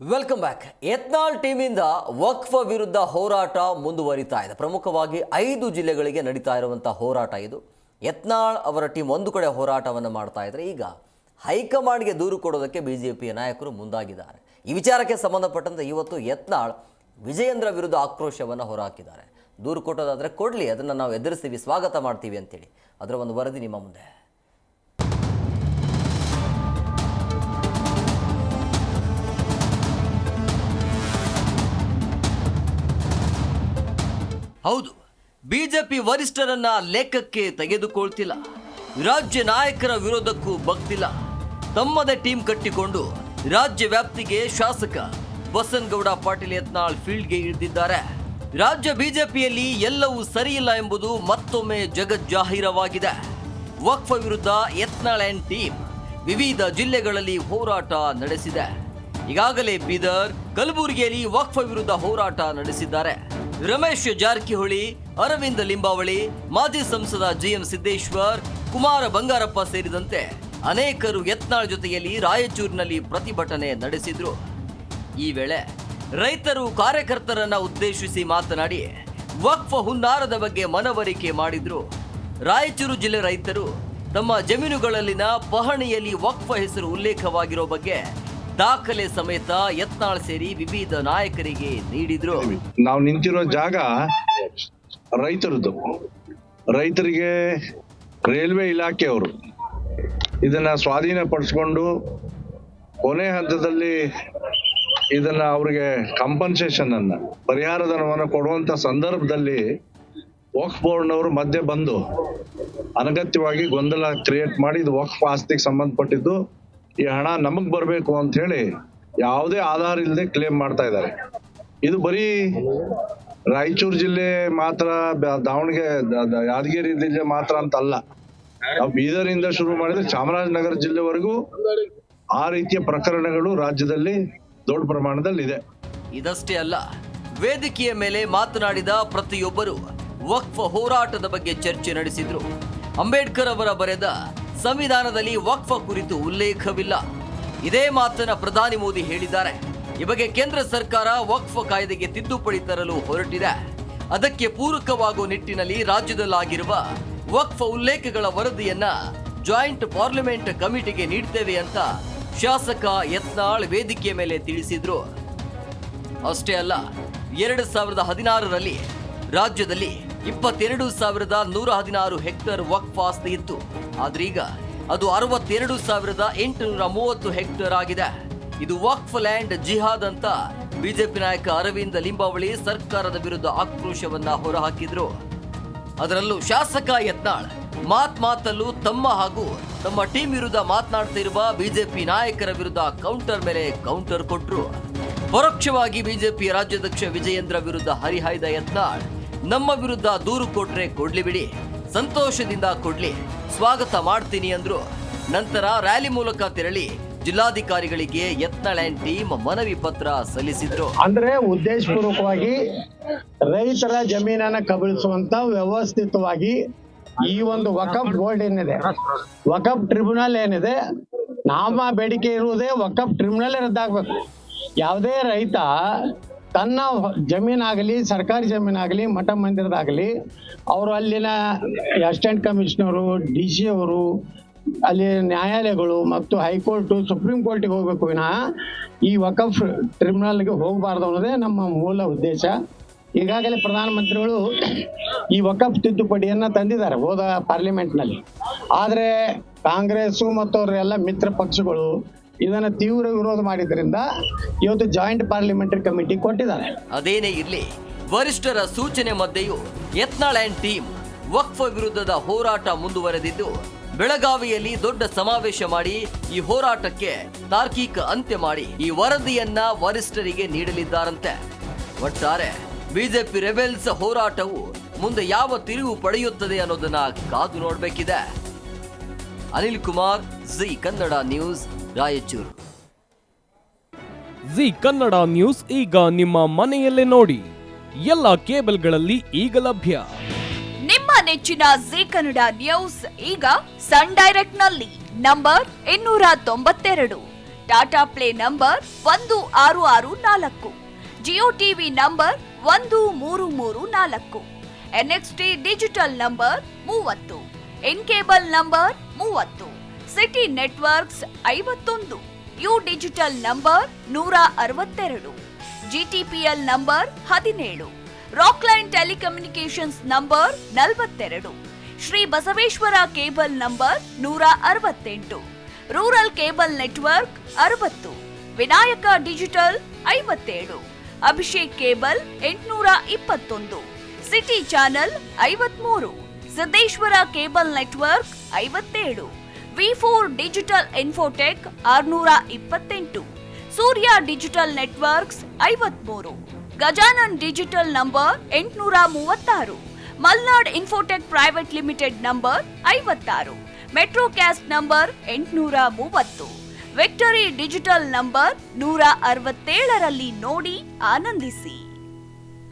Welcome back. Yatnal ಟೀಮಿಂದ ವಕ್ಫ್ ವಿರುದ್ಧ ಹೋರಾಟ ಮುಂದುವರಿತಾ ಇದೆ. ಪ್ರಮುಖವಾಗಿ 5 ಜಿಲ್ಲೆಗಳಿಗೆ ನಡೀತಾ ಇರುವಂತಹ ಹೋರಾಟ ಇದು. ಯತ್ನಾಳ್ ಅವರ ಟೀಮ್ ಒಂದು ಕಡೆ ಹೋರಾಟವನ್ನು ಮಾಡ್ತಾ ಇದ್ರೆ, ಈಗ ಹೈಕಮಾಂಡ್ಗೆ ದೂರು ಕೊಡೋದಕ್ಕೆ ಬಿಜೆಪಿಯ ನಾಯಕರು ಮುಂದಾಗಿದ್ದಾರೆ. ಈ ವಿಚಾರಕ್ಕೆ ಸಂಬಂಧಪಟ್ಟಂತೆ ಇವತ್ತು ಯತ್ನಾಳ್ ವಿಜಯೇಂದ್ರ ವಿರುದ್ಧ ಆಕ್ರೋಶವನ್ನು ಹೊರಹಾಕಿದ್ದಾರೆ. ದೂರು ಕೊಟ್ಟೋದಾದರೆ ಕೊಡಲಿ, ಅದನ್ನು ನಾವು ಎದುರಿಸ್ತೀವಿ, ಸ್ವಾಗತ ಮಾಡ್ತೀವಿ ಅಂತೇಳಿ. ಅದರ ಒಂದು ವರದಿ ನಿಮ್ಮ ಮುಂದೆ. ಹೌದು, ಬಿಜೆಪಿ ವರಿಷ್ಠರನ್ನ ಲೆಕ್ಕಕ್ಕೆ ತೆಗೆದುಕೊಳ್ತಿಲ್ಲ. ರಾಜ್ಯ ನಾಯಕರ ವಿರೋಧಕ್ಕೂ ಬಗ್ತಿಲ್ಲ. ತಮ್ಮದೇ ಟೀಮ್ ಕಟ್ಟಿಕೊಂಡು ರಾಜ್ಯ ವ್ಯಾಪ್ತಿಗೆ ಶಾಸಕ ಬಸನಗೌಡ ಪಾಟೀಲ್ ಯತ್ನಾಳ್ ಫೀಲ್ಡ್ಗೆ ಇಳಿದಿದ್ದಾರೆ. ರಾಜ್ಯ ಬಿಜೆಪಿಯಲ್ಲಿ ಎಲ್ಲವೂ ಸರಿಯಿಲ್ಲ ಎಂಬುದು ಮತ್ತೊಮ್ಮೆ ಜಗಜ್ಜಾಹೀರವಾಗಿದೆ. ವಕ್ಫ್ ವಿರುದ್ಧ ಯತ್ನಾಳ್ ಅಂಡ್ ಟೀಮ್ ವಿವಿಧ ಜಿಲ್ಲೆಗಳಲ್ಲಿ ಹೋರಾಟ ನಡೆಸಿದೆ. ಈಗಾಗಲೇ ಬೀದರ್, ಕಲಬುರಗಿಯಲ್ಲಿ ವಕ್ಫ್ ವಿರುದ್ಧ ಹೋರಾಟ ನಡೆಸಿದ್ದಾರೆ. ರಮೇಶ್ ಜಾರಕಿಹೊಳಿ, ಅರವಿಂದ ಲಿಂಬಾವಳಿ, ಮಾಜಿ ಸಂಸದ ಜಿಎಂ ಸಿದ್ದೇಶ್ವರ್, ಕುಮಾರ ಬಂಗಾರಪ್ಪ ಸೇರಿದಂತೆ ಅನೇಕರು ಯತ್ನಾಳ್ ಜೊತೆಯಲ್ಲಿ ರಾಯಚೂರಿನಲ್ಲಿ ಪ್ರತಿಭಟನೆ ನಡೆಸಿದ್ರು. ಈ ವೇಳೆ ರೈತರು ಕಾರ್ಯಕರ್ತರನ್ನ ಉದ್ದೇಶಿಸಿ ಮಾತನಾಡಿ ವಕ್ಫ್ ಹುನ್ನಾರದ ಬಗ್ಗೆ ಮನವರಿಕೆ ಮಾಡಿದ್ರು. ರಾಯಚೂರು ಜಿಲ್ಲೆ ರೈತರು ತಮ್ಮ ಜಮೀನುಗಳಲ್ಲಿನ ಪಹಣಿಯಲ್ಲಿ ವಕ್ಫ್ ಹೆಸರು ಉಲ್ಲೇಖವಾಗಿರೋ ಬಗ್ಗೆ ದಾಖಲೆ ಸಮೇತ ಯತ್ನಾಳ್ ಸೇರಿ ವಿವಿಧ ನಾಯಕರಿಗೆ ನೀಡಿದ್ರು. ನಾವು ನಿಂತಿರೋ ಜಾಗ ರೈತರದ್ದು. ರೈತರಿಗೆ ರೈಲ್ವೆ ಇಲಾಖೆಯವರು ಇದನ್ನ ಸ್ವಾಧೀನಪಡಿಸ್ಕೊಂಡು ಕೊನೆ ಹಂತದಲ್ಲಿ ಇದನ್ನ ಅವ್ರಿಗೆ ಕಾಂಪನ್ಸೇಷನ್ ಅನ್ನ, ಪರಿಹಾರ ಧನವನ್ನು ಕೊಡುವಂತ ಸಂದರ್ಭದಲ್ಲಿ ವಕ್ಫ್ ಬೋರ್ಡ್ನವರು ಮಧ್ಯೆ ಬಂದು ಅನಗತ್ಯವಾಗಿ ಗೊಂದಲ ಕ್ರಿಯೇಟ್ ಮಾಡಿ ಇದು ವಕ್ಫ್ ಆಸ್ತಿಗೆ ಸಂಬಂಧಪಟ್ಟಿದ್ದು, ಈ ಹಣ ನಮಗ್ ಬರ್ಬೇಕು ಅಂತ ಹೇಳಿ ಯಾವುದೇ ಆಧಾರ ಇಲ್ಲದೆ ಕ್ಲೇಮ್ ಮಾಡ್ತಾ ಇದ್ದಾರೆ. ಇದು ಬರೀ ರಾಯಚೂರು ಜಿಲ್ಲೆ ಮಾತ್ರ, ದಾವಣಗೆರೆ, ಯಾದಗಿರಿ ಜಿಲ್ಲೆ ಮಾತ್ರ ಅಂತ ಅಲ್ಲ. ನಾವು ಬೀದರಿಂದ ಶುರು ಮಾಡಿದ್ರೆ ಚಾಮರಾಜನಗರ ಜಿಲ್ಲೆವರೆಗೂ ಆ ರೀತಿಯ ಪ್ರಕರಣಗಳು ರಾಜ್ಯದಲ್ಲಿ ದೊಡ್ಡ ಪ್ರಮಾಣದಲ್ಲಿ ಇದೆ. ಇದಷ್ಟೇ ಅಲ್ಲ, ವೇದಿಕೆಯ ಮೇಲೆ ಮಾತನಾಡಿದ ಪ್ರತಿಯೊಬ್ಬರು ವಕ್ಫ್ ಹೋರಾಟದ ಬಗ್ಗೆ ಚರ್ಚೆ ನಡೆಸಿದ್ರು. ಅಂಬೇಡ್ಕರ್ ಅವರ ಬರೆದ ಸಂವಿಧಾನದಲ್ಲಿ ವಕ್ಫ್ ಕುರಿತು ಉಲ್ಲೇಖವಿಲ್ಲ. ಇದೇ ಮಾತನ್ನ ಪ್ರಧಾನಿ ಮೋದಿ ಹೇಳಿದ್ದಾರೆ. ಈ ಬಗ್ಗೆ ಕೇಂದ್ರ ಸರ್ಕಾರ ವಕ್ಫ್ ಕಾಯ್ದೆಗೆ ತಿದ್ದುಪಡಿ ತರಲು ಹೊರಟಿದೆ. ಅದಕ್ಕೆ ಪೂರಕವಾಗುವ ನಿಟ್ಟಿನಲ್ಲಿ ರಾಜ್ಯದಲ್ಲಾಗಿರುವ ವಕ್ಫ್ ಉಲ್ಲೇಖಗಳ ವರದಿಯನ್ನ ಜಾಯಿಂಟ್ ಪಾರ್ಲಿಮೆಂಟ್ ಕಮಿಟಿಗೆ ನೀಡ್ತೇವೆ ಅಂತ ಶಾಸಕ ಯತ್ನಾಳ್ ವೇದಿಕೆಯ ಮೇಲೆ ತಿಳಿಸಿದ್ರು. ಅಷ್ಟೇ ಅಲ್ಲ, 2016ರಲ್ಲಿ ರಾಜ್ಯದಲ್ಲಿ 22,116 ಹೆಕ್ಟೇರ್ ವಕ್ಫ್ ಆಸ್ತಿ ಇತ್ತು. ಆದ್ರೀಗ ಅದು 62,830 ಹೆಕ್ಟೇರ್ ಆಗಿದೆ. ಇದು ವಕ್ಫ್ ಲ್ಯಾಂಡ್ ಜಿಹಾದ್ ಅಂತ ಬಿಜೆಪಿ ನಾಯಕ ಅರವಿಂದ ಲಿಂಬಾವಳಿ ಸರ್ಕಾರದ ವಿರುದ್ಧ ಆಕ್ರೋಶವನ್ನ ಹೊರಹಾಕಿದ್ರು. ಅದರಲ್ಲೂ ಶಾಸಕ ಯತ್ನಾಳ್ ಮಾತಲ್ಲೂ ತಮ್ಮ ಹಾಗೂ ತಮ್ಮ ಟೀಮ್ ವಿರುದ್ಧ ಮಾತನಾಡ್ತಿರುವ ಬಿಜೆಪಿ ನಾಯಕರ ವಿರುದ್ಧ ಕೌಂಟರ್ ಮೇಲೆ ಕೌಂಟರ್ ಕೊಟ್ರು. ಪರೋಕ್ಷವಾಗಿ ಬಿಜೆಪಿ ರಾಜ್ಯಾಧ್ಯಕ್ಷ ವಿಜಯೇಂದ್ರ ವಿರುದ್ಧ ಹರಿಹಾಯ್ದ ಯತ್ನಾಳ್, ನಮ್ಮ ವಿರುದ್ಧ ದೂರು ಕೊಟ್ರೆ ಕೊಡ್ಲಿ ಬಿಡಿ, ಸಂತೋಷದಿಂದ ಕೊಡ್ಲಿ, ಸ್ವಾಗತ ಮಾಡ್ತೀನಿ ಅಂದ್ರು. ನಂತರ ರ್ಯಾಲಿ ಮೂಲಕ ತೆರಳಿ ಜಿಲ್ಲಾಧಿಕಾರಿಗಳಿಗೆ ಯತ್ನಾಳ್ ಅಂಡ್ ಟೀಮ್ ಮನವಿ ಪತ್ರ ಸಲ್ಲಿಸಿದ್ರು. ಅಂದ್ರೆ ಉದ್ದೇಶಪೂರ್ವಕವಾಗಿ ರೈತರ ಜಮೀನನ್ನ ಕಬಳಿಸುವಂತ ವ್ಯವಸ್ಥಿತವಾಗಿ ಈ ಒಂದು ವಕಫ್ ಬೋರ್ಡ್ ಏನಿದೆ, ವಕಫ್ ಟ್ರಿಬ್ಯುನಲ್ ಏನಿದೆ, ನಮ್ಮ ಬೇಡಿಕೆ ಇರುವುದೇ ವಕಫ್ ಟ್ರಿಬ್ಯುನಲ್ ರದ್ದಾಗಬೇಕು. ಯಾವುದೇ ರೈತ ತನ್ನ ಜಮೀನಾಗಲಿ, ಸರ್ಕಾರಿ ಜಮೀನಾಗಲಿ, ಮಠ ಮಂದಿರದಾಗಲಿ, ಅವರು ಅಲ್ಲಿನ ಅಸಿಸ್ಟೆಂಟ್ ಕಮಿಷನರು, DC ಅವರು, ಅಲ್ಲಿ ನ್ಯಾಯಾಲಯಗಳು ಮತ್ತು ಹೈಕೋರ್ಟು, ಸುಪ್ರೀಂ ಕೋರ್ಟಿಗೆ ಹೋಗ್ಬೇಕು ವಿನಃ ಈ ವಕಫ್ ಟ್ರಿಬ್ಯುನಲ್ಗೆ ಹೋಗಬಾರ್ದು ಅನ್ನೋದೇ ನಮ್ಮ ಮೂಲ ಉದ್ದೇಶ. ಈಗಾಗಲೇ ಪ್ರಧಾನಮಂತ್ರಿಗಳು ಈ ವಕಫ್ ತಿದ್ದುಪಡಿಯನ್ನ ತಂದಿದ್ದಾರೆ ಹೋದ ಪಾರ್ಲಿಮೆಂಟ್ನಲ್ಲಿ. ಆದರೆ ಕಾಂಗ್ರೆಸ್ಸು ಮತ್ತು ಅವರೆಲ್ಲ ಮಿತ್ರ ಪಕ್ಷಗಳು ಇದನ್ನ ತೀವ್ರ ವಿರೋಧ ಮಾಡಿದ್ರಿಂದ ಇವತ್ತು ಜಾಯಿಂಟ್ ಪಾರ್ಲಿಮೆಂಟರಿ ಕಮಿಟಿ ಕೊಟ್ಟಿದ್ದಾರೆ. ಅದೇನೇ ಇರ್ಲಿ, ವರಿಷ್ಠರ ಸೂಚನೆ ಮಧ್ಯೆಯೂ ಯತ್ನಾಳ್ ಅಂಡ್ ಟೀಮ್ ವಕ್ಫ್ ವಿರುದ್ಧದ ಹೋರಾಟ ಮುಂದುವರೆದಿದ್ದು, ಬೆಳಗಾವಿಯಲ್ಲಿ ದೊಡ್ಡ ಸಮಾವೇಶ ಮಾಡಿ ಈ ಹೋರಾಟಕ್ಕೆ ತಾರ್ಕಿಕ ಅಂತ್ಯ ಮಾಡಿ ಈ ವರದಿಯನ್ನ ವರಿಷ್ಠರಿಗೆ ನೀಡಲಿದ್ದಾರಂತೆ. ಒಟ್ಟಾರೆ ಬಿಜೆಪಿ ರೆಬೆಲ್ಸ್ ಹೋರಾಟವು ಮುಂದೆ ಯಾವ ತಿರುವು ಪಡೆಯುತ್ತದೆ ಅನ್ನೋದನ್ನ ಕಾದು ನೋಡಬೇಕಿದೆ. Anil Kumar, Zee Kannada news, Raichur. Zee Kannada news ಈಗ ನಿಮ್ಮ ಮನೆಯಲ್ಲೇ ನೋಡಿ. ಎಲ್ಲ ಕೇಬಲ್ಗಳಲ್ಲಿ ಈಗ ಲಭ್ಯ. ನಿಮ್ಮ ನೆಚ್ಚಿನ ಜಿ ಕನ್ನಡ ನ್ಯೂಸ್ ಈಗ ಸನ್ ಡೈರೆಕ್ಟ್ ನಲ್ಲಿ number 292 Tata play number 1664, Jio TV number 1334, NXT digital number 30, in cable number 30, city networks 51, U digital number 162, GTPL number 17, Rockline telecommunications number 42, Shri Basaveshwara cable number 168, rural cable network 60, Vinayaka digital 57, Abhishek cable 821, city channel 53, Siddeshwara cable network 57, ವಿ4 digital infotech 628, Surya digital networks 53, Gajanan digital number 836, Malnad infotech private limited number 56, Metrocast number 830, Victory digital number 167ರಲ್ಲಿ ನೋಡಿ ಆನಂದಿಸಿ.